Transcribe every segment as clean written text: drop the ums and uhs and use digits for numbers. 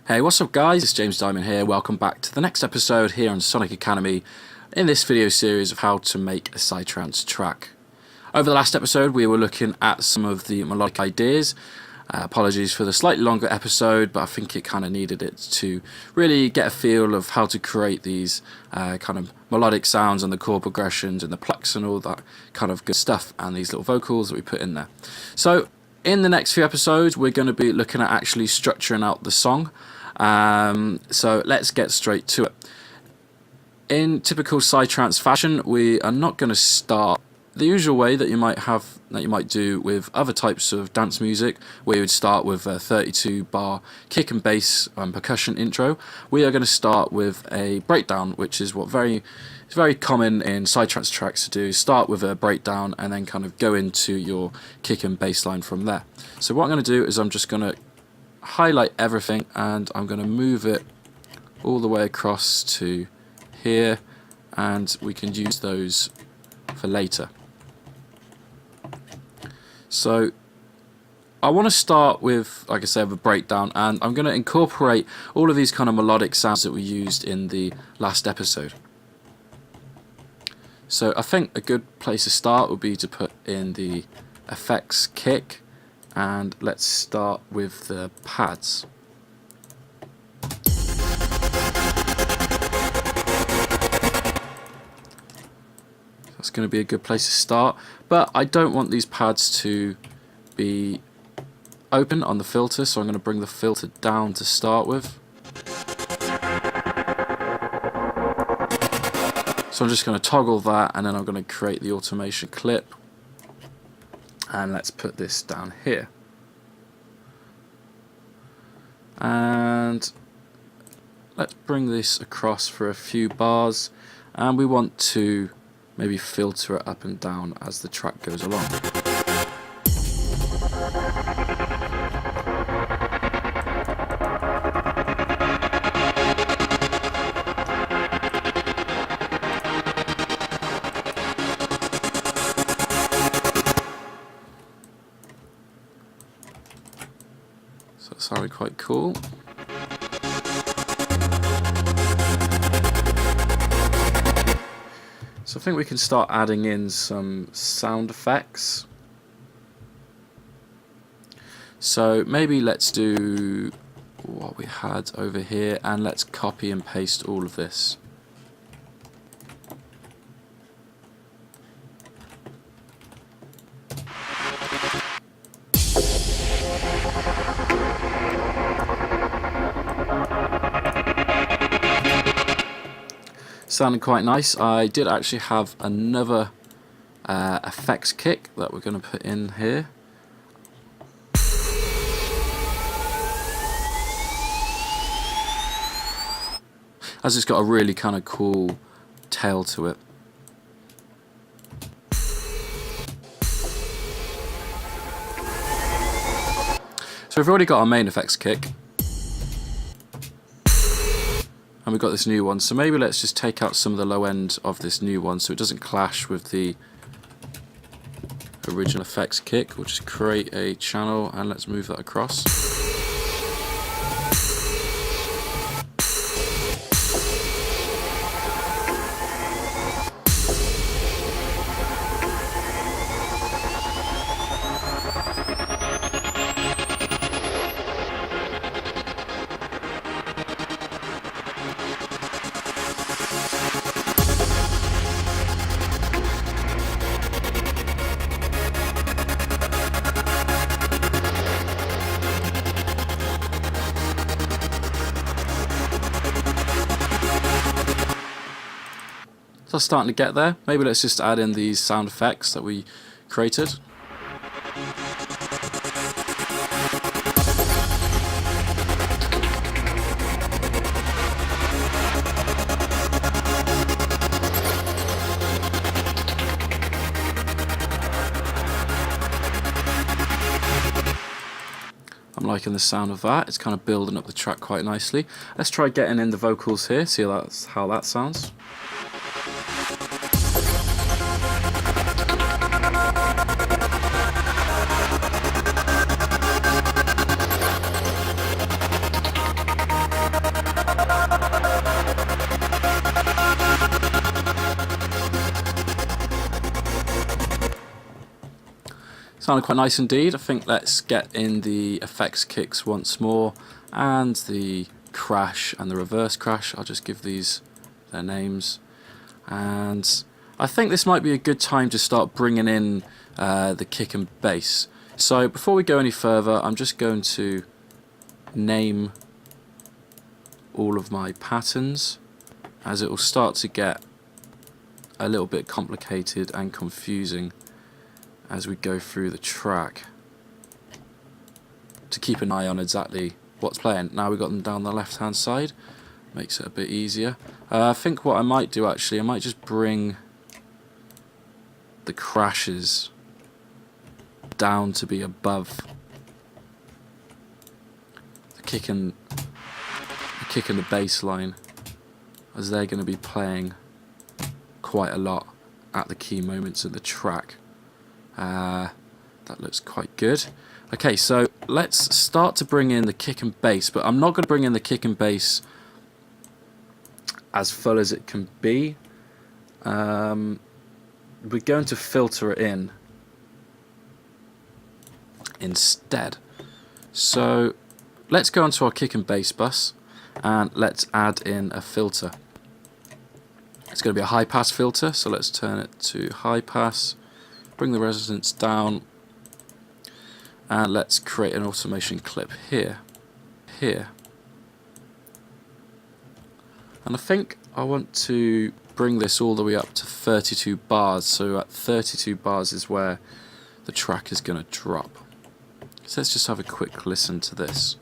Hey, what's up guys? It's James Diamond here. Welcome back to the next episode here on Sonic Academy in this video series of how to make a Psytrance track. Over the last episode we were looking at some of the melodic ideas. Apologies for the slightly longer episode, but I think it kind of needed it to really get a feel of how to create these kind of melodic sounds and the chord progressions and the plucks and all that kind of good stuff and these little vocals that we put in there. So in the next few episodes we're going to be looking at actually structuring out the song. So let's get straight to it. In typical Psytrance fashion, we are not going to start the usual way that you might do with other types of dance music, where you would start with a 32-bar kick and bass percussion intro. We are going to start with a breakdown, which is what it's very common in Psytrance tracks to do. Start with a breakdown and then kind of go into your kick and bass line from there. So what I'm going to do is I'm just going to highlight everything and I'm going to move it all the way across to here, and we can use those for later. So I want to start with, like I said, a breakdown, and I'm going to incorporate all of these kind of melodic sounds that we used in the last episode. So I think a good place to start would be to put in the effects kick, and let's start with the pads. That's going to be a good place to start, but I don't want these pads to be open on the filter, so I'm going to bring the filter down to start with. So I'm just going to toggle that, and then I'm going to create the automation clip. And let's put this down here. And let's bring this across for a few bars, and we want to maybe filter it up and down as the track goes along. So that sounded quite cool. So I think we can start adding in some sound effects. So maybe let's do what we had over here and let's copy and paste all of this. Sounding quite nice. I did actually have another effects kick that we're going to put in here. As it's got a really kind of cool tail to it. So we've already got our main effects kick. And we've got this new one, so maybe let's just take out some of the low end of this new one so it doesn't clash with the original effects kick. We'll just create a channel and let's move that across. So starting to get there. Maybe let's just add in these sound effects that we created. I'm liking the sound of that. It's kind of building up the track quite nicely. Let's try getting in the vocals here, see how that sounds. Sounded quite nice indeed. I think let's get in the effects kicks once more, and the crash and the reverse crash. I'll just give these their names. And I think this might be a good time to start bringing in the kick and bass. So before we go any further, I'm just going to name all of my patterns, as it will start to get a little bit complicated and confusing as we go through the track, to keep an eye on exactly what's playing. Now we've got them down the left hand side, makes it a bit easier. I think what I might do actually, I might just bring the crashes down to be above the kick and the bass line, as they're going to be playing quite a lot at the key moments of the track. That looks quite good. Okay, so let's start to bring in the kick and bass, but I'm not going to bring in the kick and bass as full as it can be. We're going to filter it in instead. So let's go onto our kick and bass bus and let's add in a filter. It's going to be a high pass filter, so let's turn it to high pass, bring the resonance down, and let's create an automation clip here. And I think I want to bring this all the way up to 32 bars, so at 32 bars is where the track is going to drop. So let's just have a quick listen to this.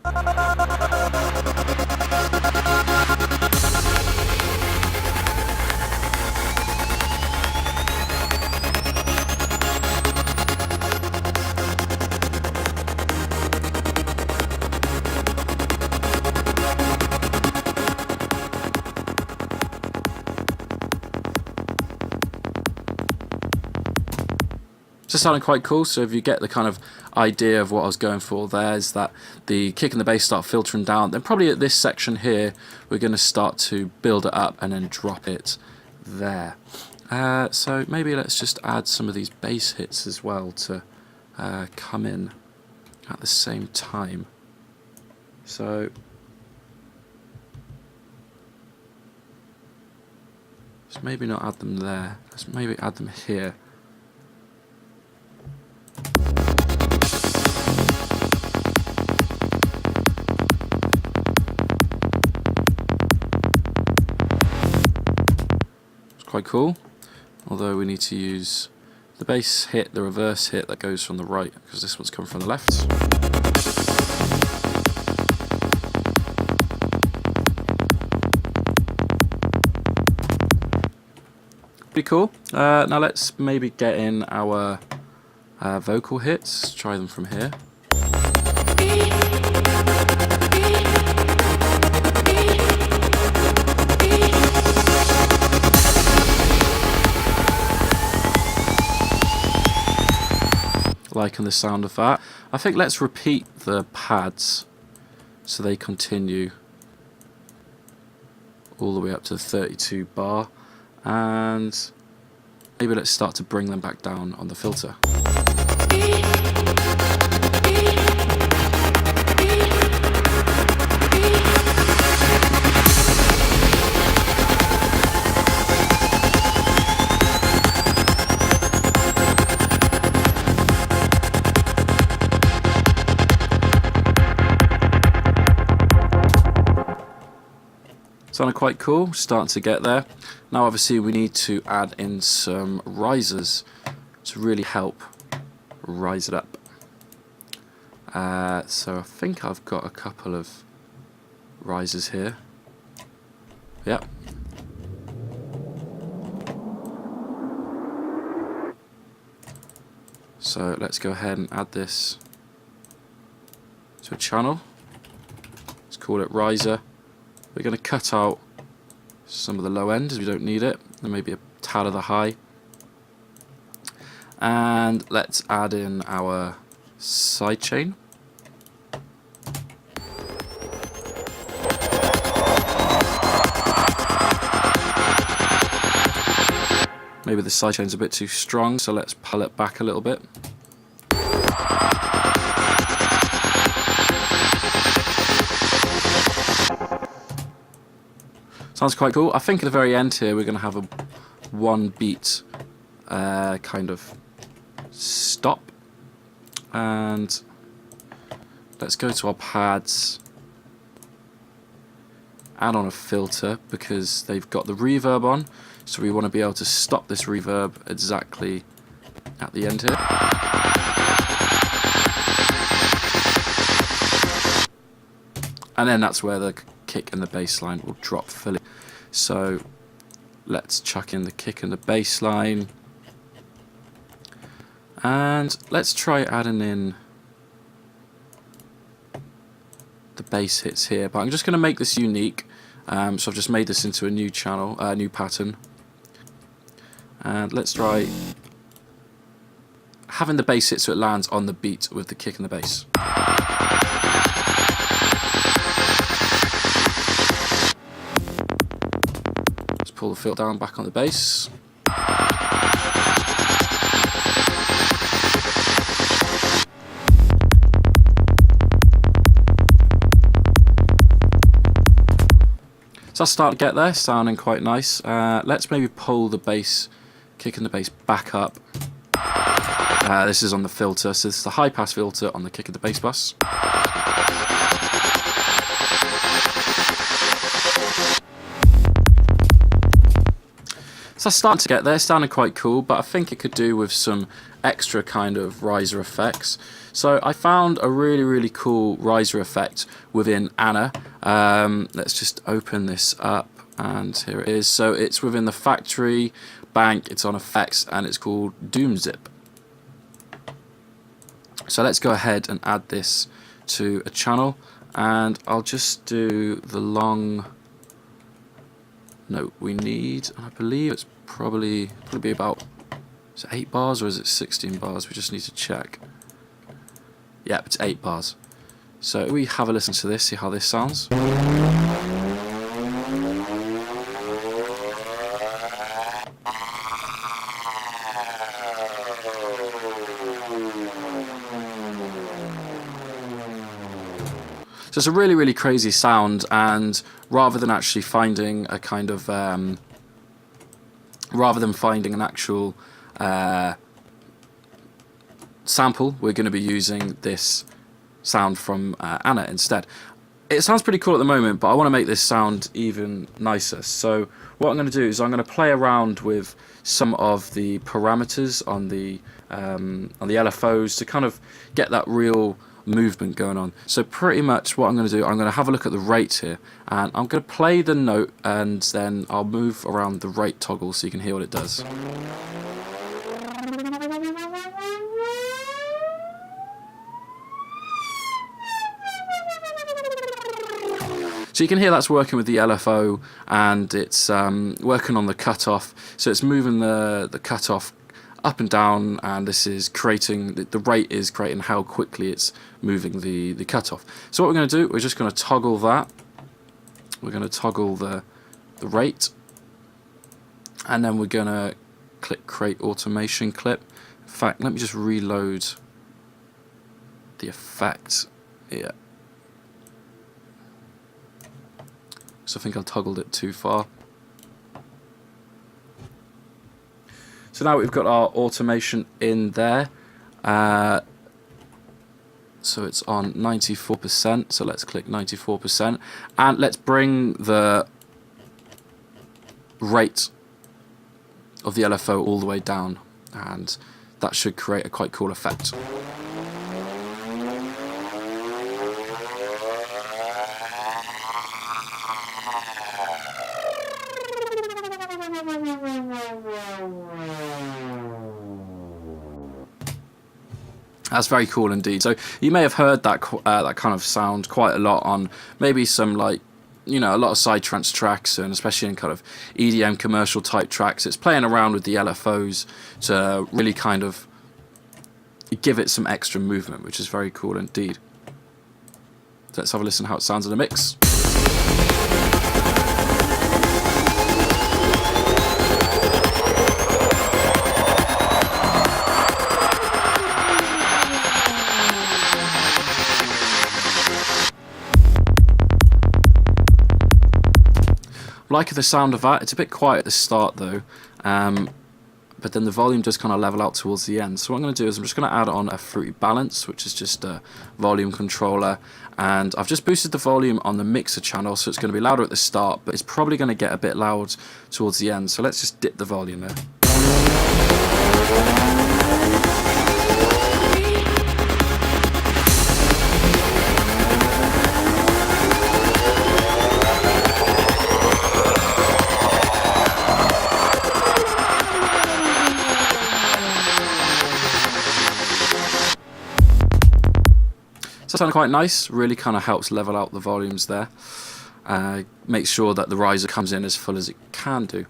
So sounding quite cool. So if you get the kind of idea of what I was going for there, is that the kick and the bass start filtering down, then probably at this section here we're going to start to build it up and then drop it there. So maybe let's just add some of these bass hits as well to come in at the same time. So let's maybe not add them there, let's maybe add them here. Quite cool, although we need to use the bass hit, the reverse hit that goes from the right, because this one's coming from the left. Pretty cool. Now let's maybe get in our vocal hits, try them from here. Liking the sound of that. I think let's repeat the pads so they continue all the way up to the 32 bar, and maybe let's start to bring them back down on the filter. Sounded quite cool, starting to get there. Now obviously we need to add in some risers to really help rise it up. So I think I've got a couple of risers here. Yep. So let's go ahead and add this to a channel. Let's call it riser. We're going to cut out some of the low end as we don't need it, and maybe a tad of the high. And let's add in our sidechain. Maybe the sidechain's a bit too strong, so let's pull it back a little bit. Sounds quite cool. I think at the very end here we're going to have a 1 beat kind of stop. And let's go to our pads, add on a filter because they've got the reverb on, so we want to be able to stop this reverb exactly at the end here. And then that's where the kick and the bass line will drop fully. So let's chuck in the kick and the bass line. And let's try adding in the bass hits here. But I'm just going to make this unique. So I've just made this into a new channel, new pattern. And let's try having the bass hit so it lands on the beat with the kick and the bass. Pull the filter down back on the bass. So that's starting to get there, sounding quite nice. Let's maybe pull the bass, kicking the bass back up. This is on the filter, so this is the high pass filter on the kick of the bass bus. So that's starting to get there, sounding quite cool, but I think it could do with some extra kind of riser effects. So I found a really cool riser effect within Anna. Let's just open this up, and here it is. So it's within the factory bank, it's on effects, and it's called Doom Zip. So let's go ahead and add this to a channel, and I'll just do the long note we need, and I believe it's probably be about, is it 8 bars or is it 16 bars? We just need to check. Yep, it's 8 bars. So we have a listen to this, see how this sounds. So it's a really crazy sound, and rather than actually finding a kind of rather than finding an actual sample, we're going to be using this sound from Anna instead. It sounds pretty cool at the moment, but I want to make this sound even nicer. So what I'm going to do is I'm going to play around with some of the parameters on the LFOs to kind of get that real movement going on. So pretty much what I'm going to do, I'm going to have a look at the rate here, and I'm going to play the note, and then I'll move around the rate toggle so you can hear what it does. So you can hear that's working with the LFO, and it's working on the cutoff. So it's moving the cutoff up and down, and this is creating, the rate is creating how quickly it's moving the cutoff. So what we're going to do, we're just going to toggle that. We're going to toggle the rate, and then we're going to click create automation clip. In fact, let me just reload the effect here. So I think I toggled it too far. So now we've got our automation in there. So it's on 94%. So let's click 94%. And let's bring the rate of the LFO all the way down. And that should create a quite cool effect. That's very cool indeed. So you may have heard that that kind of sound quite a lot on maybe some, like, you know, a lot of psytrance tracks, and especially in kind of EDM commercial type tracks. It's playing around with the LFOs to really kind of give it some extra movement, which is very cool indeed. So let's have a listen how it sounds in the mix. Liking the sound of that. It's a bit quiet at the start though, but then the volume does kind of level out towards the end. So what I'm going to do is I'm just going to add on a Fruity Balance, which is just a volume controller, and I've just boosted the volume on the mixer channel, so it's going to be louder at the start, but it's probably going to get a bit loud towards the end. So let's just dip the volume there. So that sounded quite nice, really kind of helps level out the volumes there. Make sure that the riser comes in as full as it can do.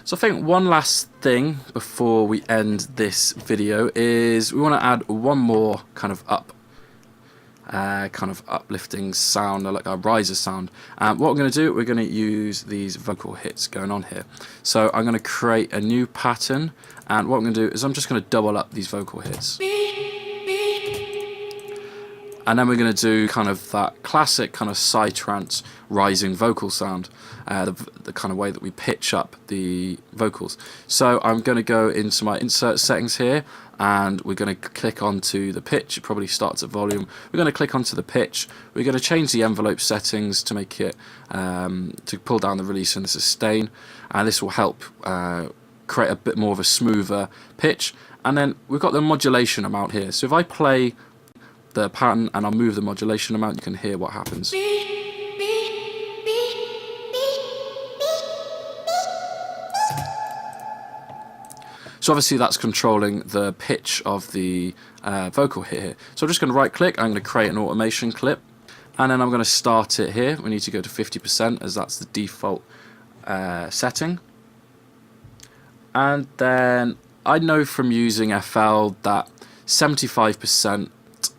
So I think one last thing before we end this video is we want to add one more kind of uplifting sound, like a riser sound. What we're going to do, we're going to use these vocal hits going on here. So I'm going to create a new pattern, and what I'm going to do is I'm just going to double up these vocal hits. And then we're going to do kind of that classic kind of psytrance rising vocal sound, the kind of way that we pitch up the vocals. So I'm going to go into my insert settings here, and we're going to click onto the pitch. It probably starts at volume. We're going to click onto the pitch. We're going to change the envelope settings to make it, to pull down the release and the sustain, and this will help create a bit more of a smoother pitch. And then we've got the modulation amount here. So if I play the pattern and I'll move the modulation amount, you can hear what happens. So obviously that's controlling the pitch of the vocal hit here. So I'm just going to right click, I'm going to create an automation clip, and then I'm going to start it here. We need to go to 50% as that's the default setting. And then I know from using FL that 75%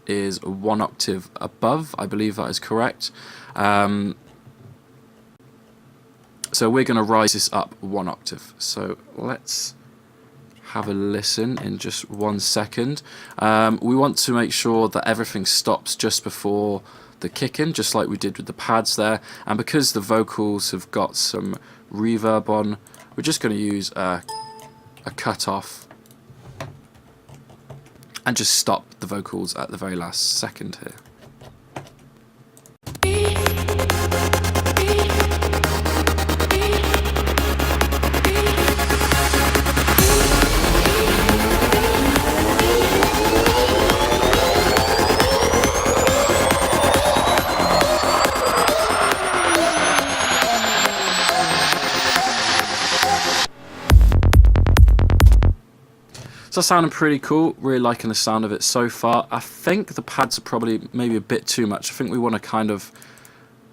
is 1 octave above. I believe that is correct. So we're going to rise this up 1 octave. So let's have a listen in just 1 second. We want to make sure that everything stops just before the kick-in, just like we did with the pads there. And because the vocals have got some reverb on, we're just going to use a cut-off and just stop the vocals at the very last second here. So that's sounding pretty cool, really liking the sound of it so far. I think the pads are probably maybe a bit too much. I think we want to kind of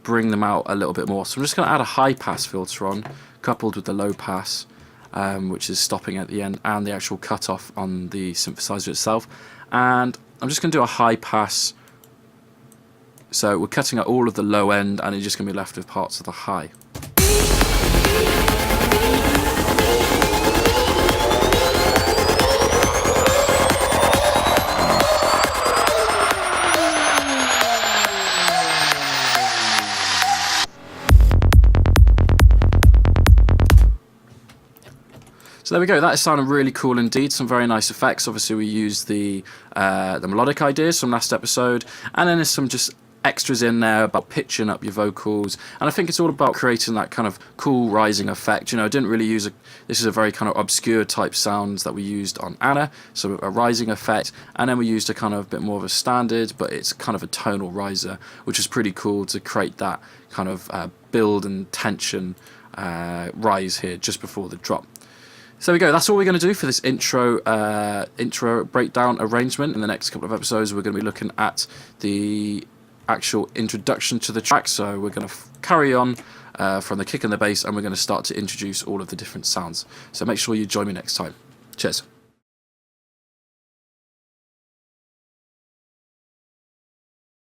bring them out a little bit more. So I'm just going to add a high pass filter on, coupled with the low pass, which is stopping at the end, and the actual cutoff on the synthesizer itself. And I'm just going to do a high pass. So we're cutting out all of the low end, and you're just going to be left with parts of the high. So there we go, that is sounding really cool indeed, some very nice effects. Obviously we used the melodic ideas from last episode, and then there's some just extras in there about pitching up your vocals, and I think it's all about creating that kind of cool rising effect. You know, I didn't really use this is a very kind of obscure type sounds that we used on Anna, so a rising effect, and then we used a kind of bit more of a standard, but it's kind of a tonal riser, which is pretty cool to create that kind of build and tension rise here just before the drop. So there we go, that's all we're going to do for this intro breakdown arrangement. In the next couple of episodes we're going to be looking at the actual introduction to the track, so we're going to carry on from the kick and the bass, and we're going to start to introduce all of the different sounds. So make sure you join me next time. Cheers.